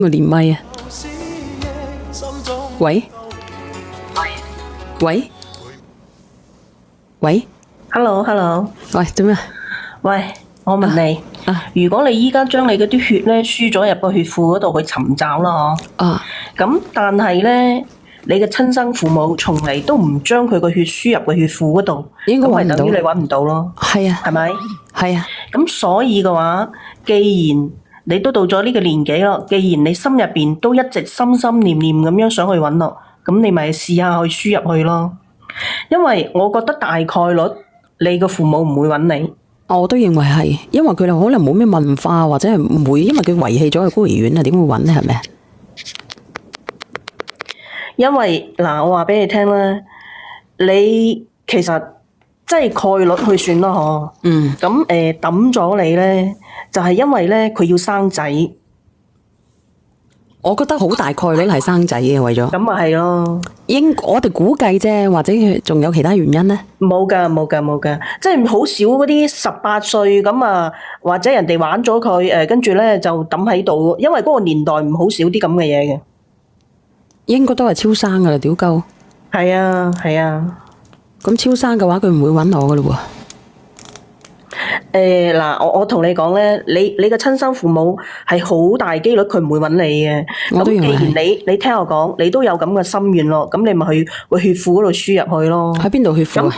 我連咪啊！喂喂喂 Hello，Hello，喂，做咩？喂，我問你，如果你依家將你嗰啲血咧輸咗入個血庫嗰度去尋找啦，咁但係咧，你嘅親生父母從嚟都唔將佢個血輸入個血庫嗰度，應該揾唔到，咁咪等於你揾唔到咯。係啊，係咪？係啊。咁所以嘅話，既然你都到咗呢個年紀咯，既然你心入邊都一直心心念念咁樣想去揾咯，咁你咪試下去輸入去咯。因為我覺得大概率你個父母唔會揾你。我都認為係，因為佢哋可能冇咩文化，或者係唔會，因為佢遺棄咗個孤兒院啊，點會揾呢？係咪啊？因為嗱，我話俾你聽啦，你其實即係概率去算咯，嗬。咁抌咗你咧，就係因為咧佢要生仔。我覺得好大概率係生仔嘅，為咗。咁咪係咯。我哋估計啫，或者仲有其他原因咧？冇㗎，冇㗎，冇㗎，即係好少嗰啲18歲咁啊，或者人哋玩咗佢跟住咧就抌喺度，因為嗰個年代唔好少啲咁嘅嘢嘅。應該都係超生㗎啦，屌鳩。係啊，係啊。咁超生嘅話，佢唔會揾我㗎嘞喎。嗱，我同你講咧，你嘅親生父母係好大機率佢唔會揾你嘅。我都認為係。咁既然你聽我講，你都有咁嘅心願咯，咁你咪去個血庫嗰度輸入去咯。喺邊度血庫啊？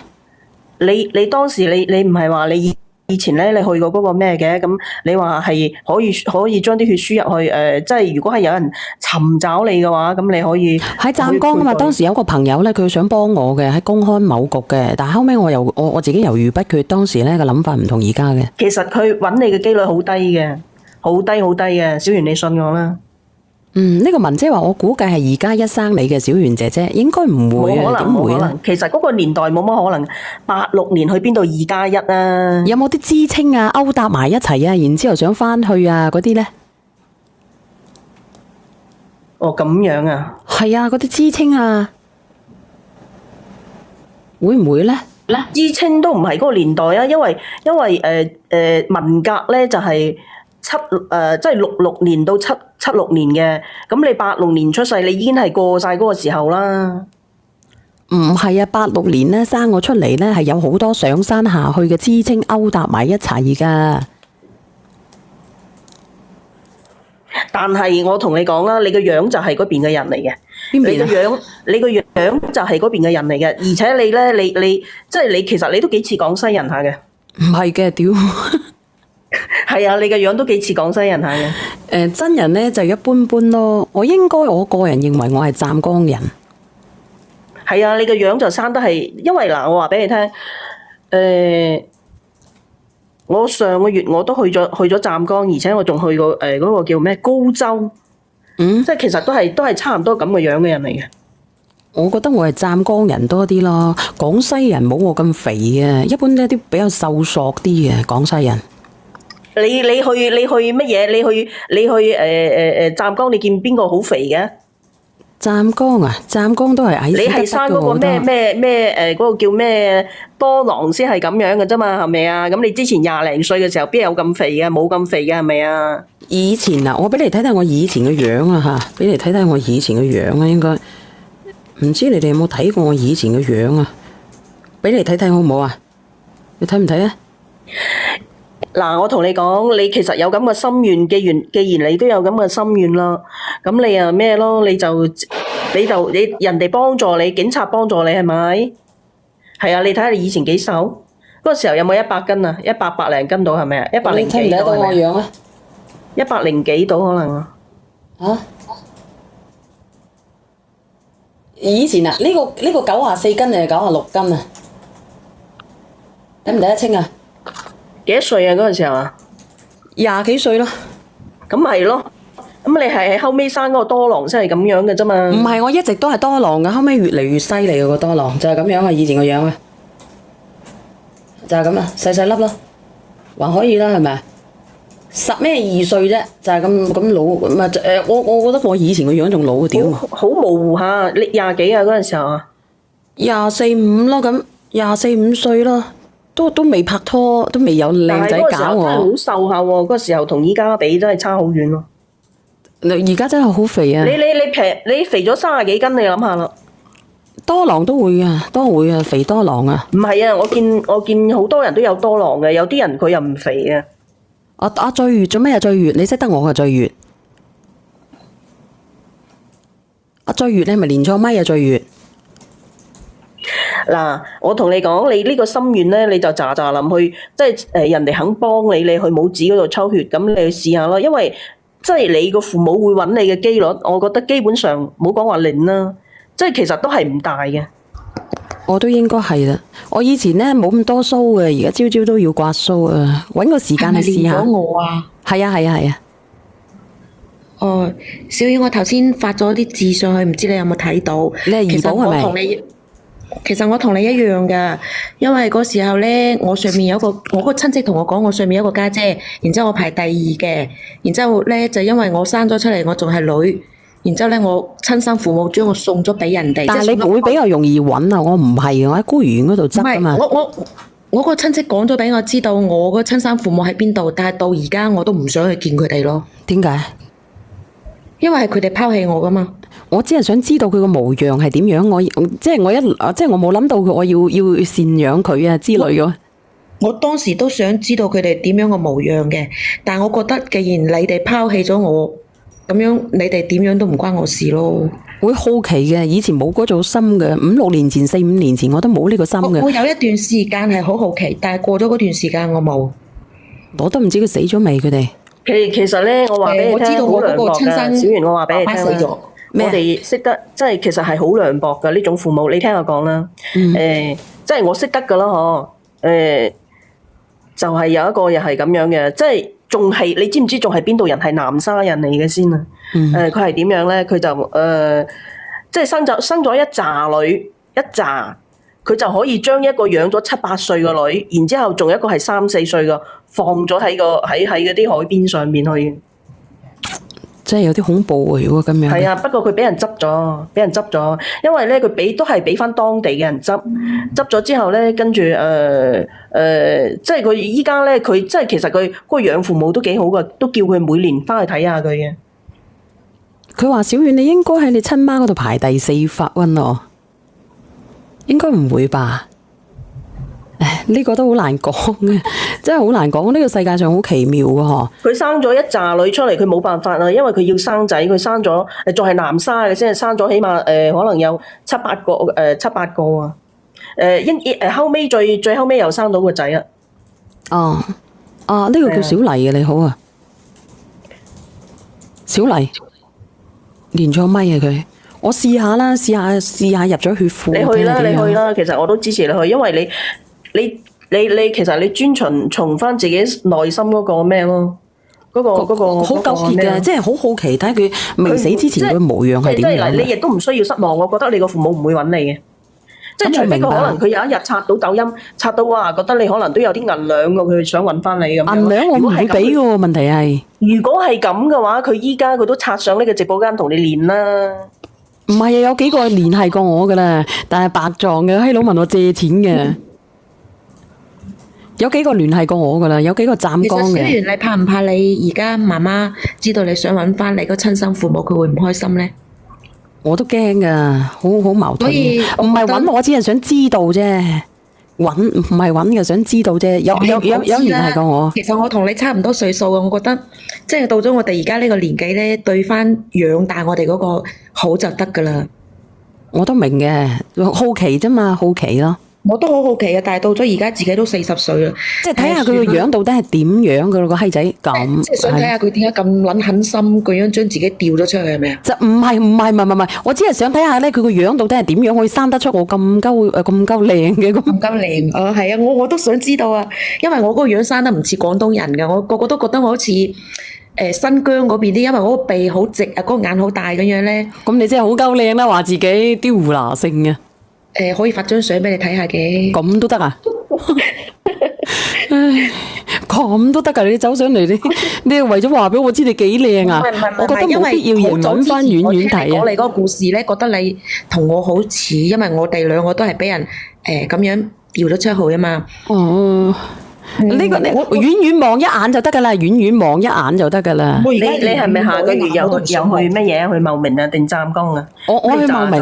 你當時你唔係話你以前咧你去過嗰個咩嘅？咁你話係可以將啲血輸入去即係如果係有人尋找你嘅話，咁你可以喺湛江啊嘛。當時有個朋友咧，佢想幫我嘅，喺公開某局嘅，但係後尾我自己猶豫不決，當時咧個諗法唔同而家嘅。其實佢揾你嘅機率好低嘅，好低好低嘅，小圓你信我啦。呢個文姐話我估計係而家一生你嘅小圓姐姐，應該唔會啊，點會咧？其實嗰個年代冇乜可能，86年去邊度2+1啊？有冇啲知青啊勾搭埋一齊啊，然之後想翻去啊嗰啲咧？哦，咁樣啊？係啊，嗰啲知青啊，會唔會咧？知青都唔係嗰個年代啊，因為文革咧就係即係66年到76年嘅，咁你86年出世，你已經係過晒嗰個時候啦。唔係啊，86年咧生我出嚟咧，係有好多上山下去嘅知青勾搭埋一齊噶。但係我同你講啦，你個樣就係嗰邊嘅人嚟嘅。邊邊啊？你個樣就係嗰邊嘅人嚟嘅，而且你咧，你即係你其實你都幾似廣西人下嘅。唔係嘅，屌！係啊，你個樣都幾似廣西人下嘅。真人咧就一般般咯。我個人認為我係湛江人。係啊，你個樣就生得係，因為嗱，我話俾你聽，我上個月我都去咗湛江，而且我仲去過嗰個叫咩高州，即係其實都係差唔多咁嘅樣嘅人嚟嘅。我覺得我係湛江人多啲咯，廣西人冇我咁肥嘅，一般一啲比較瘦索啲嘅廣西人。你去乜嘢？你去湛江，你見邊個好肥嘅？湛江啊，湛江都係矮。你係生嗰個咩嗰個叫咩多囊先係咁樣嘅啫嘛，係咪啊？咁你之前20零歲嘅時候邊有咁肥嘅？冇咁肥嘅係咪啊？以前啊，我俾你睇睇我以前嘅樣啊吓，俾你睇睇我以前嘅樣啊，應該唔知你哋有冇睇過我以前嘅樣啊？俾你睇睇好唔好啊？你睇唔睇啊？嗱，我同你講，你其實有咁嘅心願，既然你都有咁嘅心願啦，咁你啊咩咯？你人哋幫助你，警察幫助你係咪？係啊，你睇下你以前幾瘦，嗰個時候有冇100斤啊？100零斤到係咪啊？100幾到係咪啊？100幾到可能啊？啊？以前啊，呢個94斤定係96斤啊？睇唔睇得清啊？幾多歲啊？嗰陣時候啊？20幾歲咯。咁係咯，咁你係後尾生嗰個多囊先係咁樣嘅啫嘛？唔係，我一直都係多囊嘅，後尾越嚟越犀利個多囊，就係咁樣啊！以前個樣啊，就係咁啊，細細粒咯，還可以啦，係咪啊？10咩2歲啫，就係咁老，唔係我覺得我以前個樣仲老屌啊！好模糊下，你20幾啊？嗰陣時候啊？24、5咯，咁24、5歲咯。都未拍拖，都未有靚仔搞我。但係嗰個時候真係好瘦下喎，嗰個時候同依家比真係差好遠咯。而家真係好肥啊！你肥咗30幾斤，你諗下啦。多囊都會啊，都會啊，肥多囊啊。唔係啊，我見好多人都有多囊嘅，有啲人佢又唔肥啊。阿醉月做咩啊？醉月，你識得我嘅醉月？阿醉月，你係咪連錯咪啊？醉月。嗱，我同你講，你呢個心願咧，你就喳喳臨去，即係人哋肯幫你，你去拇指嗰度抽血，咁你去試下咯。因為即係你個父母會揾你嘅機率，我覺得基本上唔好講話零啦，即係其實都係唔大嘅。我都應該係啦。我以前咧冇咁多鬚嘅，而家朝朝都要刮鬚啊！揾個時間去試下。係咪練咗我啊？係啊係啊係啊！哦，小雨，我頭先發咗啲字上去，唔知你有冇睇到？你係怡寶係咪？其實我同你一樣噶，因為嗰時候咧，我上面有個我個親戚同我講，我上面有個家姐，然之後我排第2嘅，然之後咧就因為我生咗出嚟，我仲係女，然之後咧我親生父母將我送咗俾人哋。但係你會比較容易揾啊，我唔係，我喺孤兒院嗰度執㗎嘛。我個親戚講咗俾我知道我個親生父母喺邊度，但係到而家我都唔想去見佢哋咯。點解？因為係佢哋拋棄我噶嘛。我只係想知道佢個模樣係點樣，我冇諗到我要贍養佢啊之類嘅。我當時都想知道佢哋點樣個模樣嘅，但係我覺得既然你哋拋棄咗我，咁樣你哋點樣都唔關我事咯。會好奇嘅，以前冇嗰種心嘅，5、6年前、4、5年前我都冇呢個心嘅。我有一段時間係好好奇，但係過咗嗰段時間我冇。我都唔知佢死咗未，佢哋。其實咧，我話俾你聽，我知道我嗰個親生小圓，我話俾你聽死咗。我哋識得，即係其實係好涼薄噶呢種父母。你聽我講啦，即係我識得噶啦，嗬，就係有一個又係咁樣嘅，即係仲係你知唔知仲係邊度人？係南沙人嚟嘅先啊。佢係點樣咧？佢就即係生咗一紮女，一紮。佢就可以將一個養咗7、8歲嘅女，然之後仲有一個係3、4歲嘅，放咗喺嗰啲海邊上面去。真係有啲恐怖喎！如果咁樣。係啊，不過佢俾人執咗，因為咧佢都係俾翻當地嘅人執咗之後咧，跟住即係佢依家咧，佢即係其實佢嗰個養父母都幾好噶，都叫佢每年翻去睇下佢嘅。佢話：小遠，你應該喺你親媽嗰度排第4發溫咯。應該唔會吧？呢個都好難講嘅，真係好難講。呢個世界上好奇妙嘅嗬。佢生咗一紮女出嚟，佢冇辦法啊，因為佢要生仔，佢生咗仲係南沙嘅，先係生咗起碼可能有7、8個啊。後尾最後尾又生到個仔啊。呢個叫小麗嘅，你好啊，小麗連錯咪啊佢。我試下啦，試下入咗血庫。你去啦，其實我都支持你去，因為你其實你專從翻自己內心嗰個咩咯，嗰個好糾結嘅，即係好好奇睇佢未死之前個模樣係點樣。你亦都唔需要失望，我覺得你個父母唔會揾你嘅，即係除非佢可能佢有一日刷到抖音，刷到哇，覺得你可能都有啲銀兩㗎，佢想揾翻你咁。銀兩我唔會俾嘅喎，問題係如果係咁嘅話，佢依家佢都刷上呢個直播間同你練啦。唔係啊，有幾個聯繫過我噶啦，但係白撞嘅，閪佬問我借錢嘅，有幾個聯繫過我噶啦，有幾個湛江嘅。其實小圓，你怕唔怕你而家媽媽知道你想揾翻你個親生父母，佢會唔開心呢？我都驚噶，好矛盾。唔係揾我，只係想知道啫。唔係揾嘅，想知道啫。有聯繫過我。其實我同你差唔多歲數嘅，我覺得即係到咗我哋而家呢個年紀咧，對翻養大我哋嗰個好就得噶啦。我都明嘅，好奇啫嘛，好奇咯。我都好好奇啊，但係到咗而家自己都40歲啦，即係睇下佢個樣到底係點樣噶咯，個閪仔咁。即係想睇下佢點解咁撚狠心，咁樣將自己掉咗出去係咪啊？就唔係，我只係想睇下咧，佢個樣到底係點樣可以生得出我咁鳩靚嘅咁鳩靚。係啊，我都想知道啊，因為我嗰個樣生得唔似廣東人噶，我個個都覺得我好似新疆嗰邊啲，因為我個鼻好直啊，嗰個眼好大咁樣咧。咁你真係好鳩靚啦，話自己雕胡拿姓啊！可以發張相俾你睇下嘅。咁都得啊？咁都得噶？你走上嚟，你係為咗話俾我知你幾靚啊？我覺得冇必要要揾翻遠遠睇啊！我哋嗰個故事咧，覺得你同我好似，因為我哋兩個都係俾人咁樣掉咗出去啊嘛。呢個你遠遠望一眼就得噶啦，遠遠望一眼就得噶啦。你係咪下個月又去乜嘢？去茂名啊，定湛江啊？我去茂明。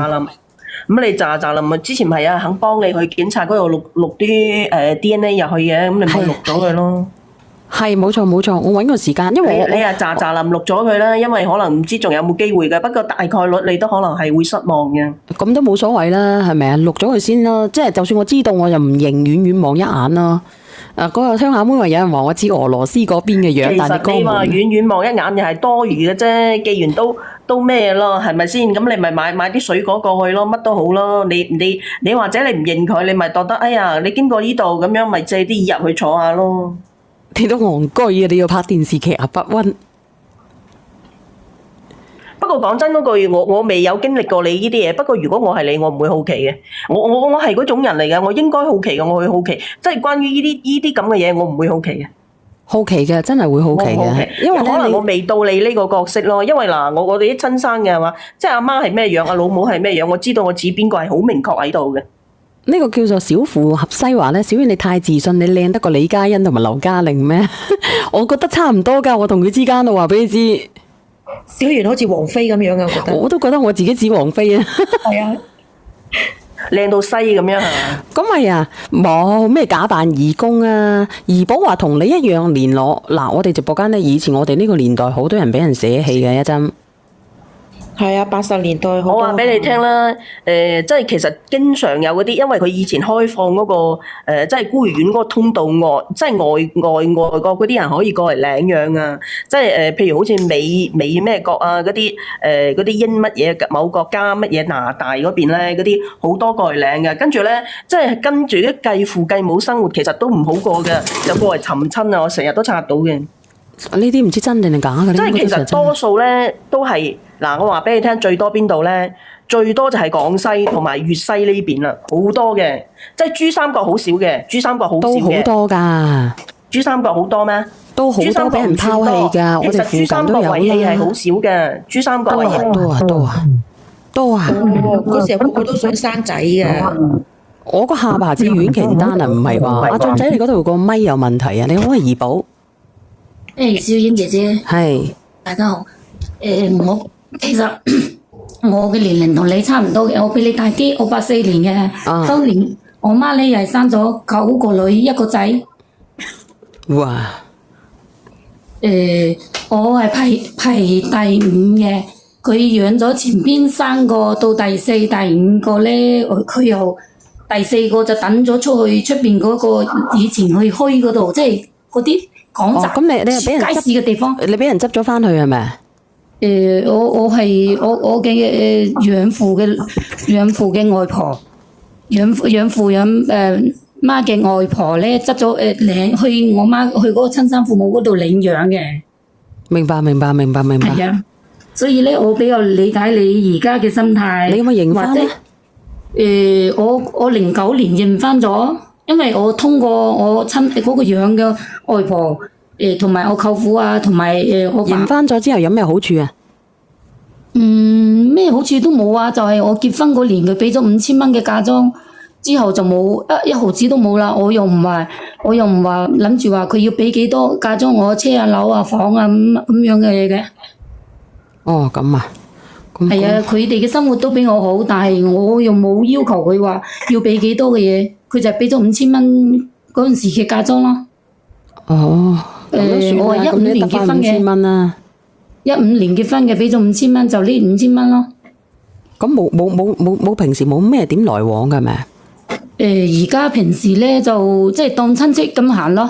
咁你咋啦？咪之前唔係啊，肯幫你去檢查嗰度錄啲DNA 入去嘅，咁你咪錄咗佢咯。係冇錯冇錯，我揾個時間，因為你啊咋林錄咗佢啦，因為可能唔知仲有冇機會嘅，不過大概率你都可能係會失望嘅。咁都冇所謂啦，係咪啊？錄咗佢先咯，即係就算我知道，我就唔認，遠遠望一眼咯。嗰個鄉下妹話有人話我知俄羅斯嗰邊嘅樣，但係你話遠遠望一眼又係多餘嘅啫。既然都咩咯，係咪先？咁你咪買啲水果過去咯，乜都好咯。你或者你唔認佢，你咪覺得哎呀，你經過呢度咁樣，咪借啲意入去坐下咯。你都戇居啊！你要拍電視劇啊，不溫。不過講真嗰句，我未有經歷過你呢啲嘢。不過如果我係你，我唔會好奇嘅。我係嗰種人嚟嘅，我應該好奇嘅，我會好奇。即係關於呢啲咁嘅嘢，我唔會好奇嘅。好奇嘅，真係會好奇嘅，因為可能我未到你呢個角色咯。因為嗱，我哋啲親生嘅係嘛，即係阿媽係咩樣，阿老母係咩樣，我知道我似邊個係好明確喺度嘅。呢個叫做小婦合西華咧。小遠你太自信，你靚得過李嘉欣同埋劉嘉玲咩？我覺得差唔多噶，我同佢之間我話俾你知。小圓好似王菲咁樣嘅，我覺得。我都覺得我自己似王菲啊。係啊，靚到西咁樣係嘛？咁咪啊，冇咩假扮義工啊。怡寶話同你一樣連攞嗱，我哋直播間咧，以前我哋呢個年代好多人俾人捨棄嘅一針。係啊，80年代好多。我話俾你聽啦，即係其實經常有嗰啲，因為佢以前開放嗰個即係孤兒院嗰個通道外，即係外國嗰啲人可以過嚟領養啊！即係譬如好似美咩國啊嗰啲英乜嘢某國家乜嘢拿大嗰邊咧，嗰啲好多過嚟領嘅，跟住咧即係跟住啲繼父繼母生活，其實都唔好過嘅，有過嚟尋親啊！我成日都刷到嘅。呢啲唔知真定係假嘅。即係其實多數咧都係。嗱，我話俾你聽，最多邊度咧？最多就係廣西同埋粵西呢邊啦，好多嘅。即係珠三角好少嘅，珠三角好少嘅。都好多㗎。珠三角好多咩？都好多俾人拋棄㗎。我哋附近都有啦。其實珠三角遺棄係好少嘅，珠三角遺棄多啊。嗰時候個個都想生仔嘅。我個下巴至遠期單啊，唔係話阿俊仔你嗰度個咪有問題啊？你好，係怡寶。小燕姐姐。係。大家好。其實我嘅年齡同你差唔多嘅，我比你大啲，我84年嘅。當年我媽咧又係生咗9個女1個仔。哇！我係排第5嘅，佢養咗前邊3個到第4、第5個咧，佢又第4個就等咗出去出邊嗰個以前去墟嗰度，即係嗰啲港宅。咁你係俾人街市嘅地方。你俾人執咗翻去係咪？我係我嘅養父嘅外婆，養父媽嘅外婆咧執咗去我媽去嗰個親生父母嗰度領養嘅。明白。係啊，所以咧我比較理解你而家嘅心態。你有冇認翻咧？我09年認翻咗，因為我通過我親嗰個養嘅外婆。同埋我舅父啊，同埋我爸。認翻咗之後有咩好處啊？咩好處都冇啊！就係我結婚嗰年佢俾咗5000蚊嘅嫁妝，之後就冇一毫子都冇啦。我又唔話諗住話佢要俾幾多嫁妝我車啊樓啊房啊咁樣嘅嘢嘅。哦，咁啊。係啊，佢哋嘅生活都比我好，但係我又冇要求佢話要俾幾多嘅嘢，佢就係俾咗5000蚊嗰陣時嘅嫁妝咯。哦。我係15年結婚嘅，15年結婚嘅，俾咗5000蚊，就呢5000蚊咯。咁冇平時冇咩點來往㗎係咪？而家平時咧就即係當親戚咁行咯，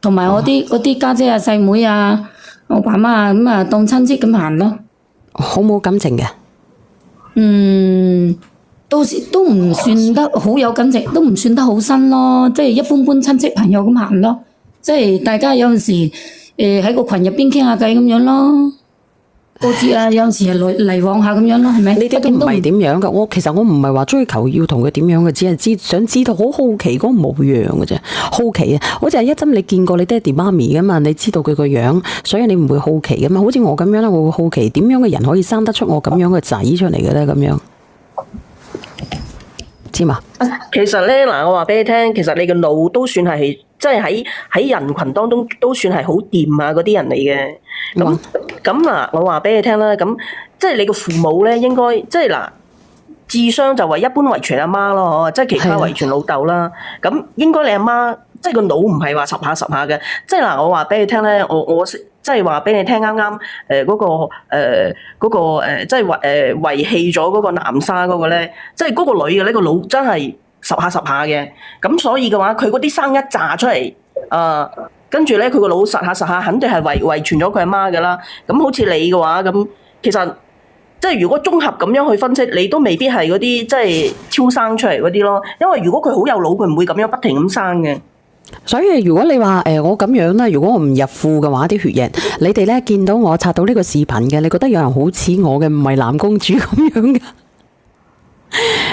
同埋我啲家姐啊、細妹啊、我爸媽啊咁啊當親戚咁行咯。好冇感情嘅？到時都唔算得好有感情，都唔算得好新咯，即係一般般親戚朋友咁行咯。即係大家有陣時喺個群入邊傾下偈咁樣咯，過節啊有陣時係嚟往下咁樣咯，係咪？呢啲都唔係點樣噶。其實我唔係話追求要同佢點樣嘅，只係想知道好好奇嗰個模樣嘅啫。好奇啊，好似係一針你見過你爹哋媽咪噶嘛，你知道佢個樣，所以你唔會好奇噶嘛。好似我咁樣咧，我會好奇點樣嘅人可以生得出我咁樣嘅仔出嚟嘅咧咁樣。知嘛？其實咧嗱，我話俾你聽，其實你個腦都算係，即係喺人群當中都算係好掂啊嗰啲人嚟嘅。咁嗱，我話俾你聽啦，咁即係你個父母咧，應該即係嗱，智商就話一般遺傳阿媽咯，即係其他遺傳老豆啦。咁應該你阿媽即係個腦唔係話十下嘅，即係嗱，我話俾你聽咧，我即係話俾你聽，啱啱嗰個即係遺棄咗嗰個南沙嗰個咧，即係嗰個女嘅呢個腦真係十下嘅。咁所以嘅話，佢嗰啲生一紮出嚟，跟住咧佢個腦實下，肯定係遺傳咗佢阿媽噶啦。咁好似你嘅話，咁其實即係如果綜合咁樣去分析，你都未必係嗰啲即係超生出嚟嗰啲咯。因為如果佢好有腦，佢唔會咁樣不停咁生嘅。所以如果你話我咁樣啦，如果我唔入庫嘅話，啲血液，你哋咧見到我刷到呢個視頻嘅，你覺得有人好似我嘅，唔係藍公主咁樣嘅，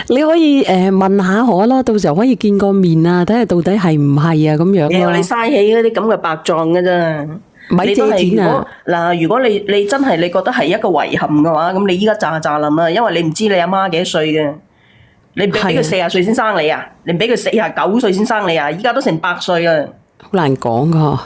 你可以問下我咯，到時候可以見個面啊，睇下到底係唔係啊咁樣咯。你嘥起嗰啲咁嘅白撞嘅啫，咪借錢啊！嗱，如果你真係你覺得係一個遺憾嘅話，咁你依家咋諗啊？因為你唔知你阿媽幾多歲嘅。你俾佢40歲先生你啊？你俾佢49歲先生你啊？依家都成100歲啊！好難講噶，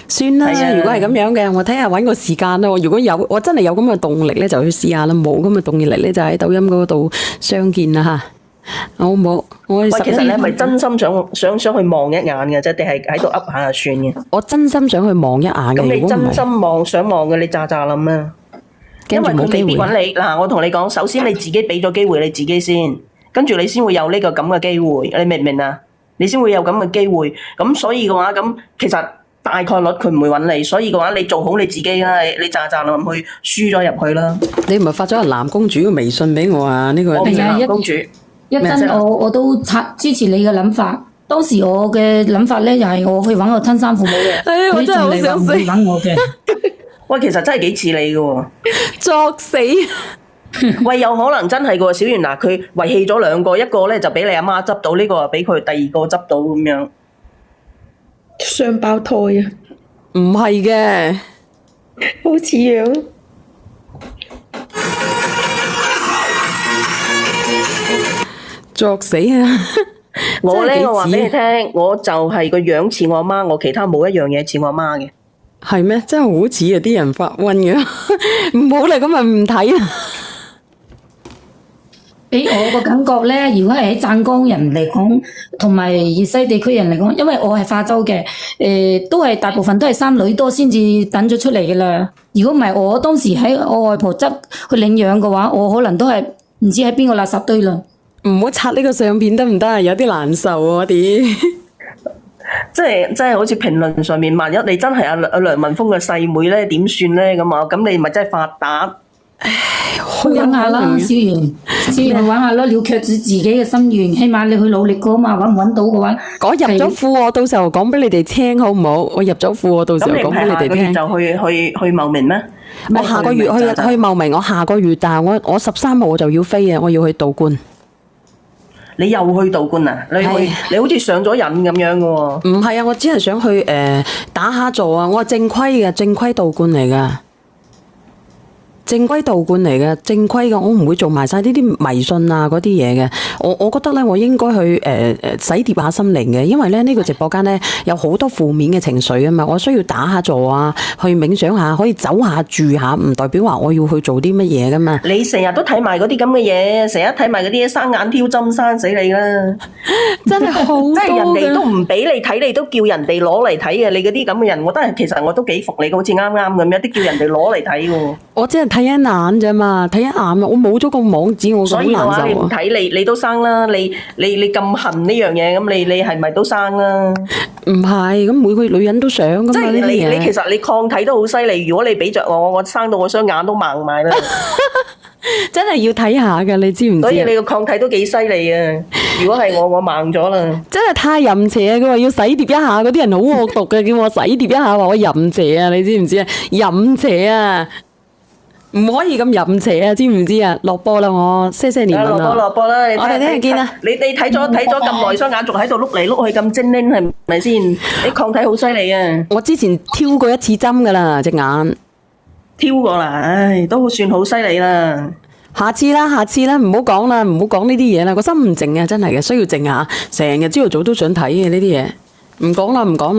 算啦。如果係咁樣嘅，我睇下搵個時間啦。如果有我真係有咁嘅動力咧，就去試下啦。冇咁嘅動力咧，就喺抖音嗰度相見啦吓。好冇？喂，其實你係咪真心想去望一眼嘅啫？定係喺度噏下就算嘅？我真心想去望一眼嘅。咁你真心想望嘅，你咋諗啊？因為佢未必搵你。嗱，我同你講，首先你自己俾咗機會你自己先。跟住你先會有呢個咁嘅機會，你明唔明啊？你先會有咁嘅機會，咁所以嘅話，咁其實大概率佢唔會揾你，所以嘅話你做好你自己啦，你咋諗去輸咗入去啦。你唔係發咗個藍公主嘅微信俾我啊？呢個我唔係藍公主，一陣我都支持你嘅諗法。當時我嘅諗法咧，就係我去揾我親生父母嘅，我真係好想死。你揾我嘅，喂，其實真係幾似你嘅喎，作死。喂，有可能真係嘅喎，小圓嗱，佢遺棄咗2個，一個咧就俾你阿媽執到，呢個俾佢第2個執到咁樣，雙胞胎啊？唔係嘅，好似樣。作死啊！我咧，我話俾你聽，我就係個樣似我阿媽，我其他冇一樣嘢似我阿媽嘅。係咩？真係好似啊！啲人發瘟嘅，唔好啦，咁咪唔睇啦。俾我個感覺咧，如果係喺湛江人嚟講，同埋粵西地區人嚟講，因為我係化州嘅，都係大部分都係生女多先至等咗出嚟嘅啦。如果唔係我當時喺我外婆執去領養嘅話，我可能都係唔知喺邊個垃圾堆啦。唔好刷呢個相片得唔得啊？有啲難受啊啲。即係好似評論上面，萬一你真係阿梁文峰嘅細妹咧，點算咧咁啊？咁你咪真係發達。唉，玩下啦，小圓去玩下咯，了卻自己嘅心願。起碼你去努力過嘛，搵唔搵到嘅話，我入咗庫，我到時候講俾你哋聽好唔好？我入咗庫，我到時候講俾你哋聽。咁你就去茂名咩？我下個月去茂名，我下個月，但係我13號我就要飛啊！我要去道觀。你又去道觀啊？你好似上咗癮咁樣嘅喎。唔係啊，我只係想去打下坐啊！我係正規嘅，正規道觀嚟㗎。正規道觀嚟嘅，正規嘅，我唔會做埋晒呢啲迷信啊嗰啲嘢嘅。我覺得咧，我應該去洗滌下心靈嘅，因為咧呢個直播間咧有好多負面嘅情緒啊嘛。我需要打下坐啊，去冥想下，可以走下住下，唔代表話我要去做啲乜嘢噶嘛。你成日都睇埋嗰啲咁嘅嘢，成日睇埋嗰啲生眼挑針，生死你啦！真係好多嘅，即係人哋都唔俾你睇，你都叫人哋攞嚟睇嘅。你嗰啲咁嘅人，其實我都幾服你，好似啱啱咁，有啲叫人哋攞嚟睇喎。我真係睇一眼啫嘛，睇一眼啊！我冇咗個網址，我好難受啊。所以嘅話，你唔睇你都生啦。你咁恨呢樣嘢，咁你係咪都生啦？唔係，咁每個女人都想噶嘛。即係你其實你抗體都好犀利。如果你俾着我生到我雙眼都盲埋啦。真係要睇下噶，你知唔知？所以你個抗體都幾犀利啊！如果係我盲咗啦。真係太淫邪，佢話要洗滌一下，嗰啲人好惡毒嘅，叫我洗滌一下，話我淫邪啊！你知唔知啊？淫邪啊！唔可以咁淫邪啊！知唔知啊？落播啦，我些年啦。落播啦！我哋聽日見啦。你睇咗咁耐，雙眼仲喺度碌嚟碌去咁精靈，係咪先？你抗體好犀利啊！我之前挑過一次針噶啦，隻眼。挑過啦，唉，都算好犀利啦。下次啦，唔好講啦，唔好講呢啲嘢啦，個心唔靜啊，真係嘅，需要靜下，成日朝頭早都想睇嘅呢啲嘢，唔講啦，唔講啦。